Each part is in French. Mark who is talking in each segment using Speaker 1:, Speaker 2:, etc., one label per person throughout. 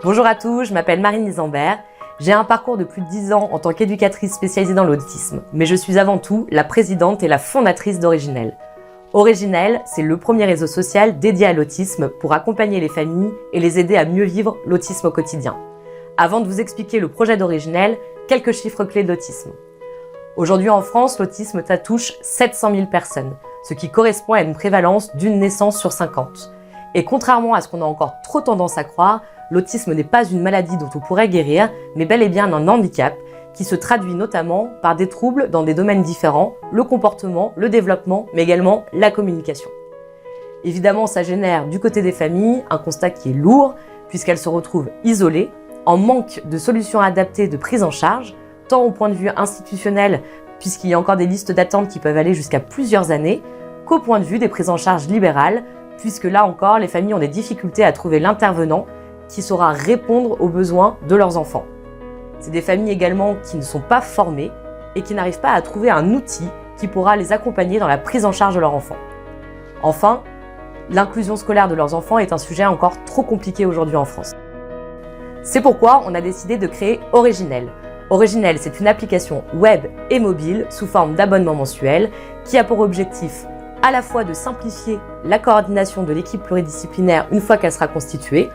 Speaker 1: Bonjour à tous, je m'appelle Marine Isambert. J'ai un parcours de plus de 10 ans en tant qu'éducatrice spécialisée dans l'autisme, mais je suis avant tout la présidente et la fondatrice d'Originel. Originel, c'est le premier réseau social dédié à l'autisme pour accompagner les familles et les aider à mieux vivre l'autisme au quotidien. Avant de vous expliquer le projet d'Originel, quelques chiffres clés de l'autisme. Aujourd'hui en France, l'autisme touche 700 000 personnes, ce qui correspond à une prévalence d'une naissance sur 50. Et contrairement à ce qu'on a encore trop tendance à croire, l'autisme n'est pas une maladie dont on pourrait guérir, mais bel et bien un handicap qui se traduit notamment par des troubles dans des domaines différents, le comportement, le développement, mais également la communication. Évidemment, ça génère du côté des familles un constat qui est lourd, puisqu'elles se retrouvent isolées, en manque de solutions adaptées de prise en charge, tant au point de vue institutionnel, puisqu'il y a encore des listes d'attente qui peuvent aller jusqu'à plusieurs années, qu'au point de vue des prises en charge libérales, puisque là encore, les familles ont des difficultés à trouver l'intervenant qui saura répondre aux besoins de leurs enfants. C'est des familles également qui ne sont pas formées et qui n'arrivent pas à trouver un outil qui pourra les accompagner dans la prise en charge de leur enfant. Enfin, l'inclusion scolaire de leurs enfants est un sujet encore trop compliqué aujourd'hui en France. C'est pourquoi on a décidé de créer Originel. Originel, c'est une application web et mobile sous forme d'abonnement mensuel qui a pour objectif à la fois de simplifier la coordination de l'équipe pluridisciplinaire une fois qu'elle sera constituée,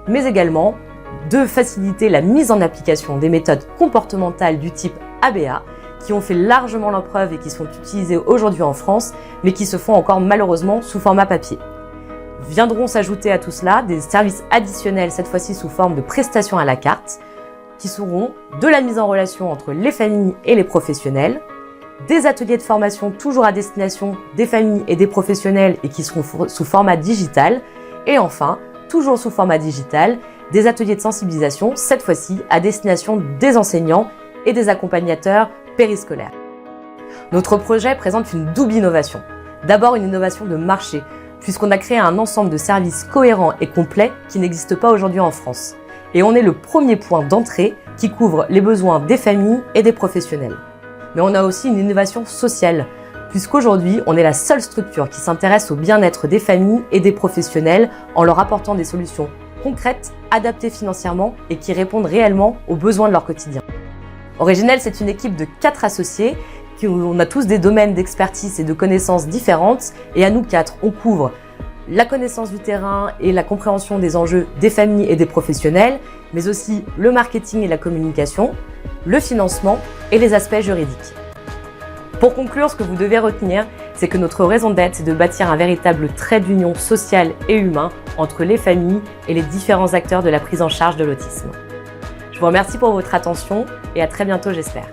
Speaker 1: mais également de faciliter la mise en application des méthodes comportementales du type ABA, qui ont fait largement leur preuve et qui sont utilisées aujourd'hui en France, mais qui se font encore malheureusement sous format papier. Viendront s'ajouter à tout cela des services additionnels, cette fois-ci sous forme de prestations à la carte, qui seront de la mise en relation entre les familles et les professionnels, des ateliers de formation toujours à destination des familles et des professionnels et qui seront sous format digital, et enfin, toujours sous format digital, des ateliers de sensibilisation, cette fois-ci à destination des enseignants et des accompagnateurs périscolaires. Notre projet présente une double innovation. D'abord une innovation de marché, puisqu'on a créé un ensemble de services cohérents et complets qui n'existent pas aujourd'hui en France. Et on est le premier point d'entrée qui couvre les besoins des familles et des professionnels. Mais on a aussi une innovation sociale, puisqu'aujourd'hui, on est la seule structure qui s'intéresse au bien-être des familles et des professionnels en leur apportant des solutions concrètes, adaptées financièrement et qui répondent réellement aux besoins de leur quotidien. Originel, c'est une équipe de 4 associés, on a tous des domaines d'expertise et de connaissances différentes, et à nous 4, on couvre la connaissance du terrain et la compréhension des enjeux des familles et des professionnels, mais aussi le marketing et la communication, le financement et les aspects juridiques. Pour conclure, ce que vous devez retenir, c'est que notre raison d'être, c'est de bâtir un véritable trait d'union social et humain entre les familles et les différents acteurs de la prise en charge de l'autisme. Je vous remercie pour votre attention et à très bientôt, j'espère.